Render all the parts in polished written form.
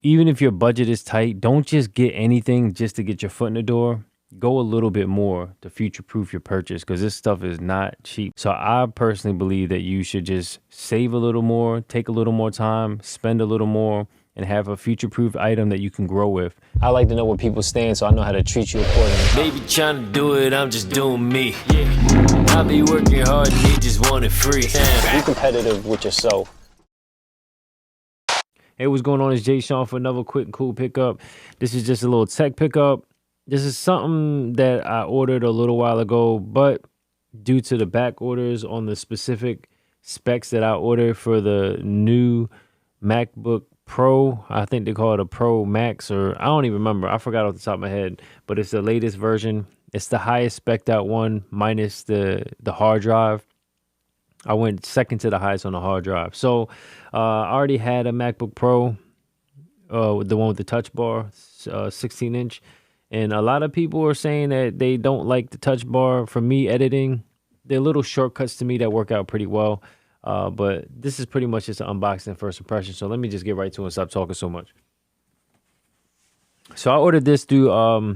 even if your budget is tight, don't just get anything just to get your foot in the door. Go a little bit more to future proof your purchase because this stuff is not cheap. So I personally believe that you should just save a little more, take a little more time, spend a little more, and have a future proof item that you can grow with. I like to know where people stand so I know how to treat you accordingly. Baby trying to do it, I'm just doing me. I be working hard and they just want it free. Be competitive with yourself. Hey, what's going on? It's Jsean for another quick and cool pickup. This is just a little tech pickup. This is something that I ordered a little while ago, but due to the back orders on the specific specs that I ordered for the new MacBook Pro, I think they call it a Pro Max, or I don't even remember. I forgot off the top of my head, but it's the latest version. It's the highest spec'd out one minus the hard drive. I went second to the highest on the hard drive. So I already had a MacBook Pro, the one with the touch bar, 16 inch. And a lot of people are saying that they don't like the touch bar. For me, editing, they're little shortcuts to me that work out pretty well. But this is pretty much just an unboxing first impression. So let me just get right to it and stop talking so much. So I ordered this through, I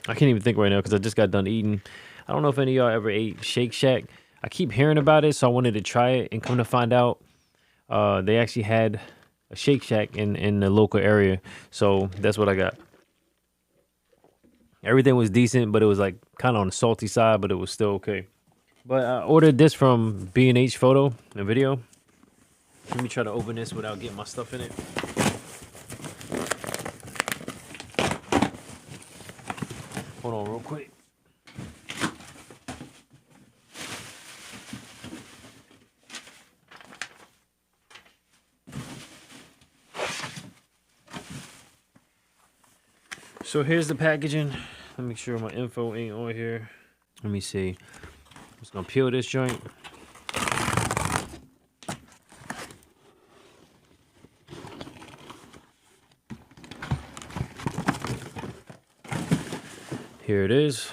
can't even think right now because I just got done eating. I don't know if any of y'all ever ate Shake Shack. I keep hearing about it, so I wanted to try it, and come to find out, they actually had a Shake Shack in the local area. So that's what I got. Everything was decent, but it was like kind of on the salty side, but it was still okay. But I ordered this from B&H Photo and Video. Let me try to open this without getting my stuff in it. Hold on real quick. So here's the packaging. Let me make sure my info ain't on here. Let me see. I'm just gonna peel this joint. Here it is.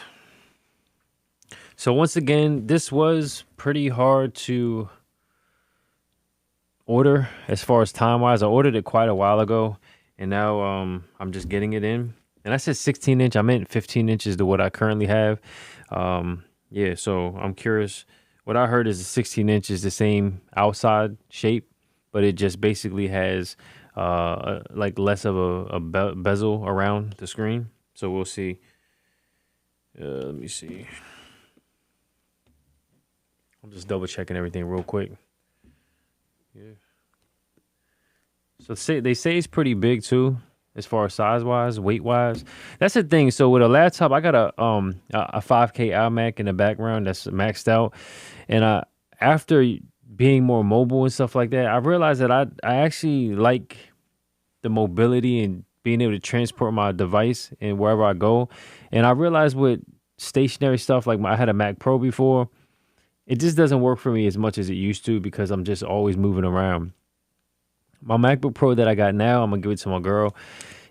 So once again, this was pretty hard to order as far as time-wise. I ordered it quite a while ago, and now I'm just getting it in. And I said 16 inch. I meant 15 inches to what I currently have. Yeah, so I'm curious. What I heard is the 16 inch is the same outside shape, but it just basically has like less of a bezel around the screen. So we'll see. Let me see. I'm just double checking everything real quick. Yeah. So they say it's pretty big too, as far as size wise, weight wise. That's the thing. So with a laptop, I got a 5K iMac in the background that's maxed out, and after being more mobile and stuff like that, I realized that I actually like the mobility and being able to transport my device and wherever I go. And I realized with stationary stuff, like I had a Mac Pro before, it just doesn't work for me as much as it used to because I'm just always moving around. My MacBook Pro that I got now, I'm gonna give it to my girl.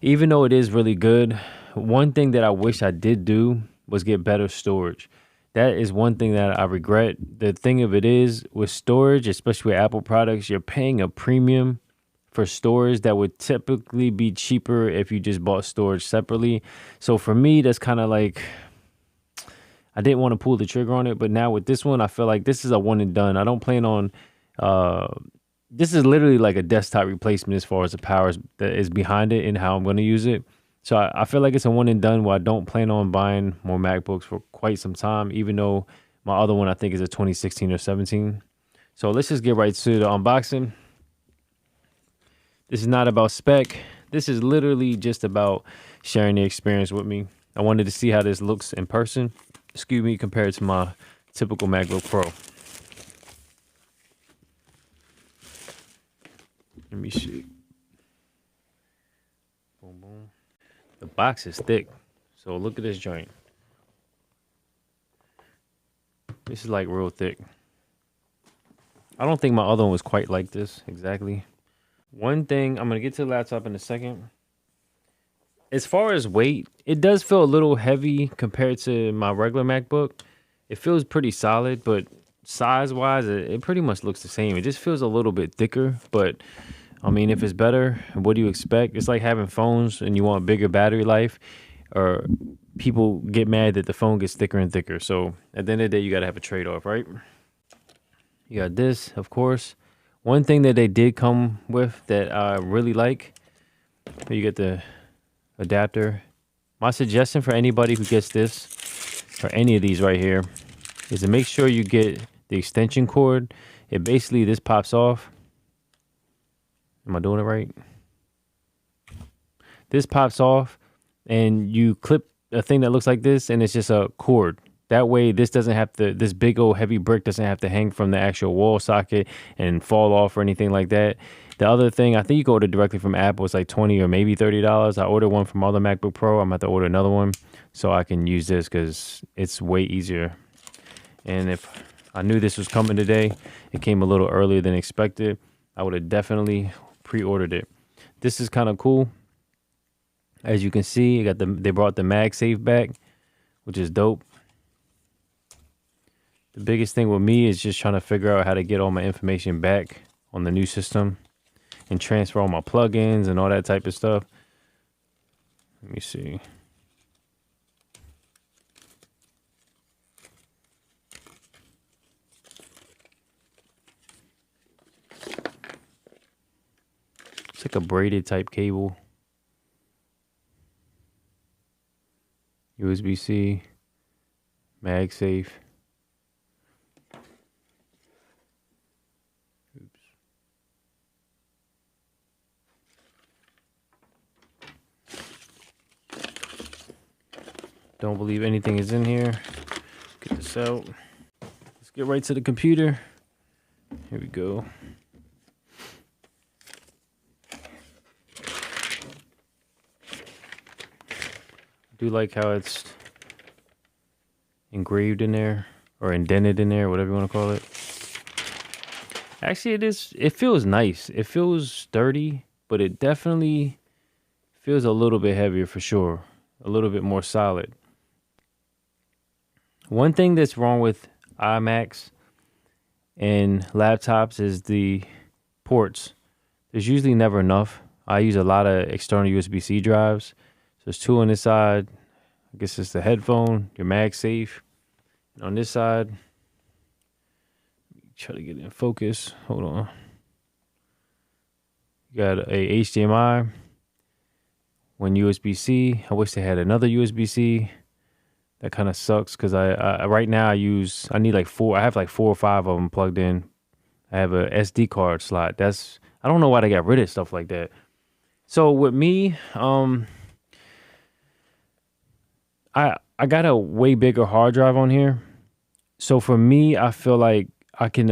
Even though it is really good, one thing that I wish I did do was get better storage. That is one thing that I regret. The thing of it is, with storage, especially with Apple products, you're paying a premium for storage that would typically be cheaper if you just bought storage separately. So for me, that's kind of like, I didn't want to pull the trigger on it, but now with this one, I feel like this is a one and done. I don't plan on, this is literally like a desktop replacement as far as the power that is behind it and how I'm going to use it. So I feel like it's a one and done where I don't plan on buying more MacBooks for quite some time, even though my other one I think is a 2016 or 17. So let's just get right to the unboxing. This is not about spec. This is literally just about sharing the experience with me. I wanted to see how this looks in person, compared to my typical MacBook Pro. Let me see. Boom, boom. The box is thick. So look at this joint. This is like real thick. I don't think my other one was quite like this exactly. One thing, I'm going to get to the laptop in a second. As far as weight, it does feel a little heavy compared to my regular MacBook. It feels pretty solid, but size-wise, it pretty much looks the same. It just feels a little bit thicker, but I mean, if it's better, what do you expect? It's like having phones and you want bigger battery life, or people get mad that the phone gets thicker and thicker. So at the end of the day, you got to have a trade-off, right? You got this, of course. One thing that they did come with that I really like, you get the adapter. My suggestion for anybody who gets this, or any of these right here, is to make sure you get the extension cord. It basically, this pops off. Am I doing it right? This pops off and you clip a thing that looks like this, and it's just a cord. That way this doesn't have to, this big old heavy brick doesn't have to hang from the actual wall socket and fall off or anything like that. The other thing, I think you can order directly from Apple. It's like $20 or maybe $30. I ordered one from other MacBook Pro. I'm gonna have to order another one so I can use this because it's way easier. And if I knew this was coming today, it came a little earlier than expected, I would have definitely pre-ordered it. This is kind of cool. As you can see, they brought the MagSafe back, which is dope. The biggest thing with me is just trying to figure out how to get all my information back on the new system and transfer all my plugins and all that type of stuff. Let me see. It's like a braided type cable. USB-C, MagSafe. Oops. Don't believe anything is in here. Get this out. Let's get right to the computer. Here we go. I do like how it's engraved in there or indented in there, whatever you want to call it. Actually, it feels nice. It feels sturdy, but it definitely feels a little bit heavier for sure. A little bit more solid. One thing that's wrong with iMacs and laptops is the ports. There's usually never enough. I use a lot of external USB-C drives. So there's two on this side. I guess it's the headphone, your MagSafe. And on this side, try to get it in focus. Hold on. You got a HDMI, one USB-C. I wish they had another USB-C. That kind of sucks because I right now I need like four. I have like 4 or 5 of them plugged in. I have a SD card slot. I don't know why they got rid of stuff like that. So with me, I got a way bigger hard drive on here. So for me, I feel like I can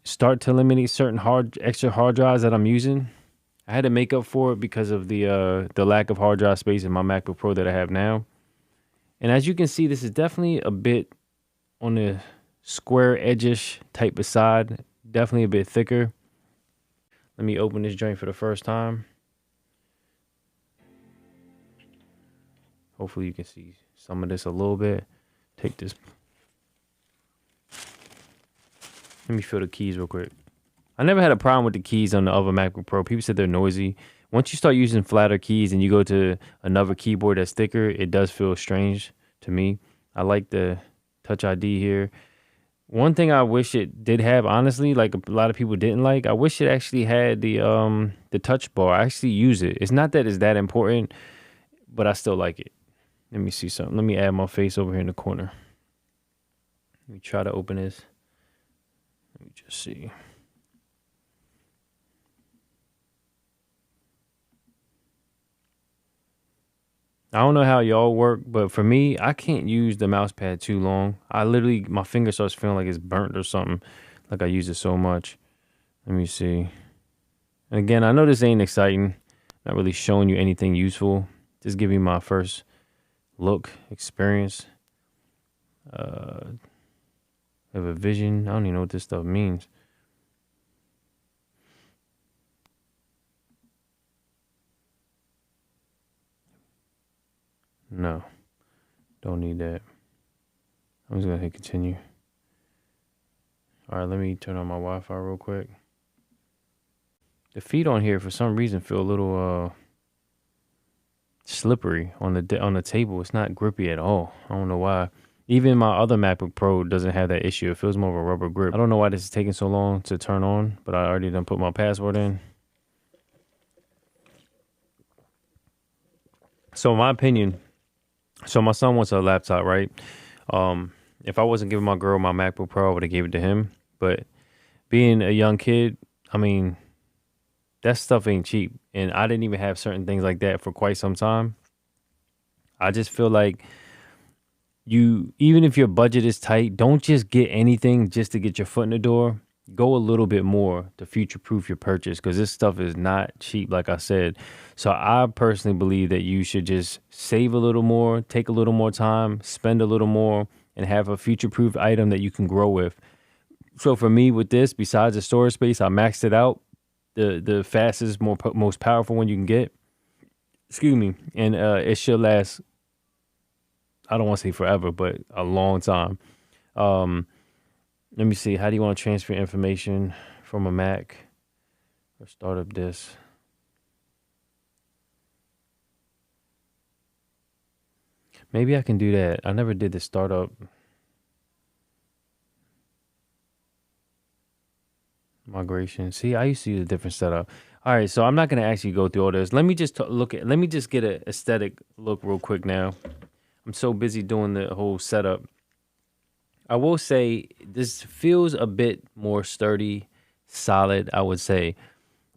start to eliminate certain extra hard drives that I'm using. I had to make up for it because of the lack of hard drive space in my MacBook Pro that I have now. And as you can see, this is definitely a bit on the square edge-ish type of side. Definitely a bit thicker. Let me open this joint for the first time. Hopefully you can see some of this a little bit. Take this. Let me feel the keys real quick. I never had a problem with the keys on the other MacBook Pro. People said they're noisy. Once you start using flatter keys and you go to another keyboard that's thicker, it does feel strange to me. I like the Touch ID here. One thing I wish it did have, honestly, like a lot of people didn't like, I wish it actually had the touch bar. I actually use it. It's not that it's that important, but I still like it. Let me see something. Let me add my face over here in the corner. Let me try to open this. Let me just see. I don't know how y'all work, but for me, I can't use the mouse pad too long. My finger starts feeling like it's burnt or something, like I use it so much. Let me see. And again, I know this ain't exciting. Not really showing you anything useful. Just giving you my first look, experience. Have a vision. I don't even know what this stuff means. No, don't need that. I'm just gonna hit continue. All right, let me turn on my Wi-Fi real quick. The feet on here for some reason feel a little slippery on the table. It's not grippy at all. I don't know why. Even my other MacBook Pro doesn't have that issue. It feels more of a rubber grip. I don't know why this is taking so long to turn on, but I already done put my password in. So in my opinion, so my son wants a laptop, right? If I wasn't giving my girl my MacBook Pro, I would have gave it to him. But being a young kid, I mean, that stuff ain't cheap. And I didn't even have certain things like that for quite some time. I just feel like even if your budget is tight, don't just get anything just to get your foot in the door. Go a little bit more to future-proof your purchase, because this stuff is not cheap, like I said. So I personally believe that you should just save a little more, take a little more time, spend a little more, and have a future-proof item that you can grow with. So for me with this, besides the storage space, I maxed it out. The fastest, most powerful one you can get. Excuse me. And it should last, I don't want to say forever, but a long time. Let me see. How do you want to transfer information from a Mac or start up this? Maybe I can do that. I never did the startup. Migration. See, I used to use a different setup. All right, so I'm not going to actually go through all this. Let me just let me just get an aesthetic look real quick now. I'm so busy doing the whole setup. I will say this feels a bit more sturdy, solid, I would say.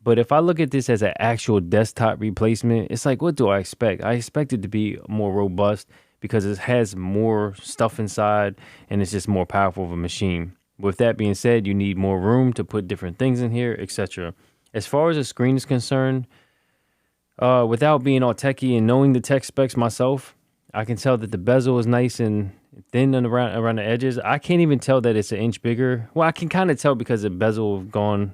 But if I look at this as an actual desktop replacement, it's like, what do I expect? I expect it to be more robust because it has more stuff inside and it's just more powerful of a machine. With that being said, you need more room to put different things in here, etc. As far as the screen is concerned, without being all techie and knowing the tech specs myself, I can tell that the bezel is nice and thin and around the edges. I can't even tell that it's an inch bigger. Well, I can kind of tell because the bezel gone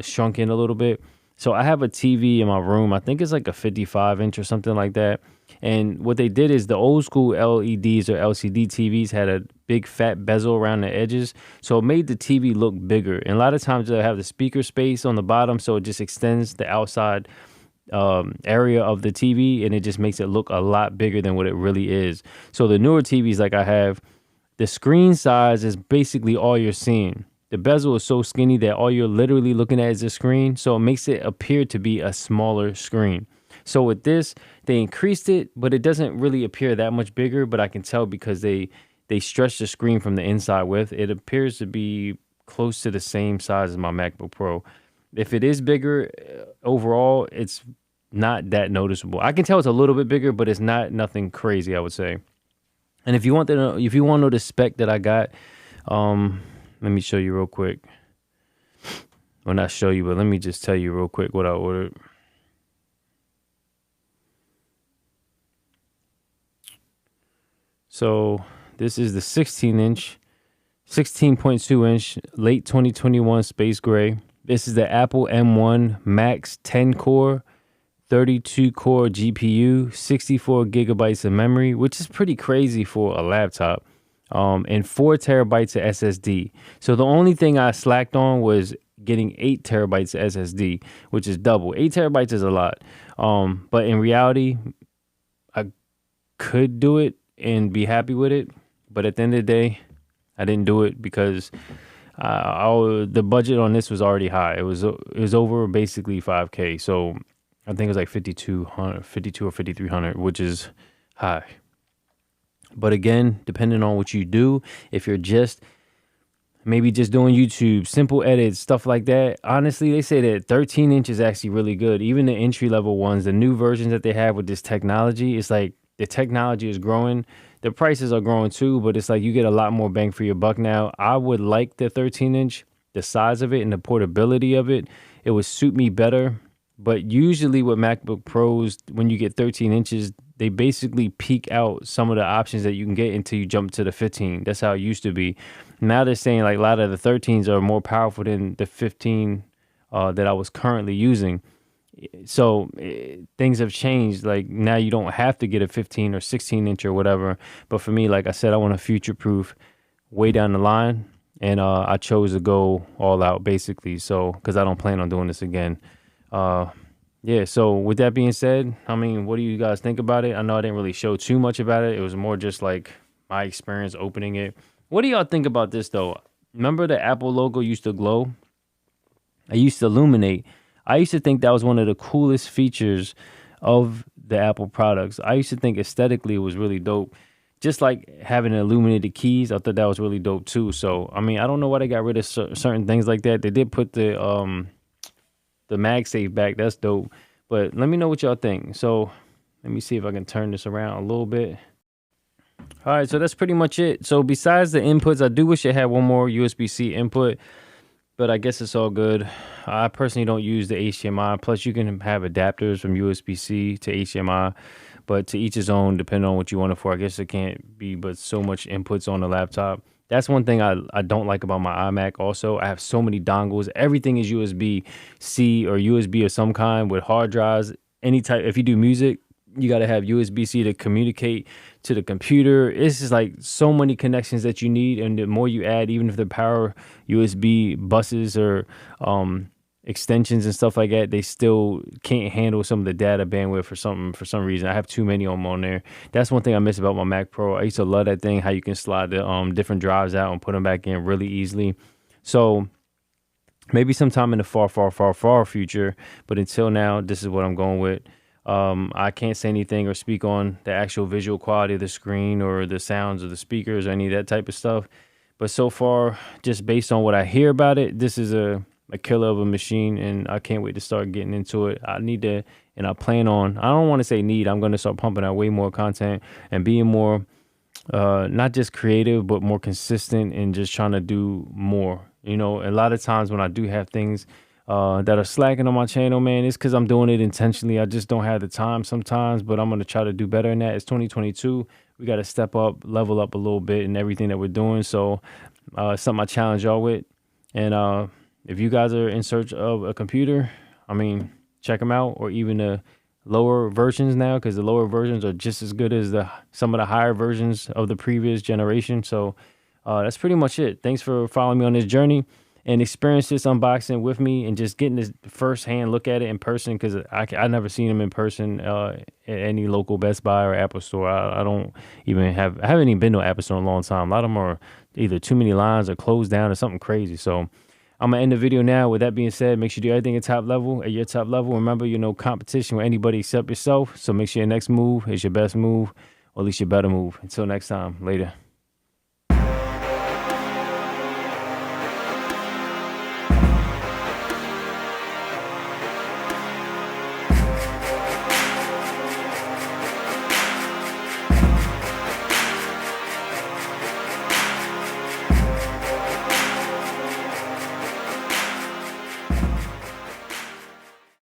shrunk in a little bit. So I have a TV in my room. I think it's like a 55 inch or something like that. And what they did is the old school LEDs or LCD TVs had a big fat bezel around the edges. So it made the TV look bigger. And a lot of times they have the speaker space on the bottom. So it just extends the outside area of the TV, and it just makes it look a lot bigger than what it really is. So the newer TVs like I have, the screen size is basically all you're seeing. The bezel is so skinny that all you're literally looking at is the screen, so it makes it appear to be a smaller screen. So with this, they increased it, but it doesn't really appear that much bigger, but I can tell because they stretched the screen from the inside width. It appears to be close to the same size as my MacBook Pro. If it is bigger, overall, it's not that noticeable. I can tell it's a little bit bigger, but it's not nothing crazy, I would say. And if you want to know the spec that I got, let me show you real quick. Well, not show you, but let me just tell you real quick what I ordered. So this is the 16.2 inch, late 2021 space gray. This is the Apple M1 Max 10 core, 32 core GPU, 64 gigabytes of memory, which is pretty crazy for a laptop, and 4 terabytes of SSD. So the only thing I slacked on was getting 8 terabytes of SSD, which is double. 8 terabytes is a lot. But in reality, I could do it and be happy with it. But at the end of the day, I didn't do it because the budget on this was already high. It was over basically $5,000. So I think it was like 5200, 52 or 5300, which is high. But again, depending on what you do, if you're just maybe just doing YouTube, simple edits, stuff like that. Honestly, they say that 13 inch is actually really good. Even the entry level ones, the new versions that they have with this technology, it's like the technology is growing. The prices are growing too, but it's like you get a lot more bang for your buck now. I would like the 13 inch, the size of it and the portability of it. It would suit me better. But usually with MacBook Pros, when you get 13 inches, they basically peak out some of the options that you can get until you jump to the 15. That's how it used to be. Now they're saying like a lot of the 13s are more powerful than the 15 that I was currently using. So things have changed. Like now you don't have to get a 15 or 16 inch or whatever. But for me, like I said, I want a future proof way down the line. and I chose to go all out basically. So because I don't plan on doing this again. Yeah. So with that being said, I mean, what do you guys think about it? I know I didn't really show too much about it. It was more just like my experience opening it. What do y'all think about this though? Remember the Apple logo used to glow? It used to illuminate. I used to think that was one of the coolest features of the Apple products. I used to think aesthetically it was really dope. Just like having illuminated keys, I thought that was really dope too. So, I mean, I don't know why they got rid of certain things like that. They did put the MagSafe back. That's dope. But let me know what y'all think. So, let me see if I can turn this around a little bit. All right, so that's pretty much it. So, besides the inputs, I do wish it had one more USB-C input, but I guess it's all good. I personally don't use the HDMI. Plus, you can have adapters from USB-C to HDMI, but to each his own, depending on what you want it for. I guess it can't be but so much inputs on the laptop. That's one thing I don't like about my iMac also. I have so many dongles. Everything is USB-C or USB of some kind with hard drives. Any type, if you do music, you got to have USB-C to communicate to the computer. It's just like so many connections that you need. And the more you add, even if the power USB buses or extensions and stuff like that, they still can't handle some of the data bandwidth for some reason. I have too many of them on there. That's one thing I miss about my Mac Pro. I used to love that thing, how you can slide the different drives out and put them back in really easily. So maybe sometime in the far future, but until now, this is what I'm going with. I can't say anything or speak on the actual visual quality of the screen or the sounds of the speakers or any of that type of stuff. But so far, just based on what I hear about it, this is a killer of a machine, and I can't wait to start getting into it. I need to, and I plan on, I don't want to say need, I'm going to start pumping out way more content and being more, not just creative, but more consistent and just trying to do more. You know, a lot of times when I do have things that are slacking on my channel, man, it's because I'm doing it intentionally. I just don't have the time sometimes, but I'm going to try to do better than that. It's 2022. We got to step up, level up a little bit in everything that we're doing. So it's something I challenge y'all with. And if you guys are in search of a computer, I mean, check them out, or even the lower versions now, because the lower versions are just as good as some of the higher versions of the previous generation. So that's pretty much it. Thanks for following me on this journey and experience this unboxing with me and just getting this firsthand look at it in person, because I never seen them in person at any local Best Buy or Apple store. I haven't even been to an Apple store in a long time. A lot of them are either too many lines or closed down or something crazy. So I'm going to end the video now. With that being said, make sure you do everything at your top level. Remember, you're no competition with anybody except yourself. So make sure your next move is your best move, or at least your better move. Until next time, later.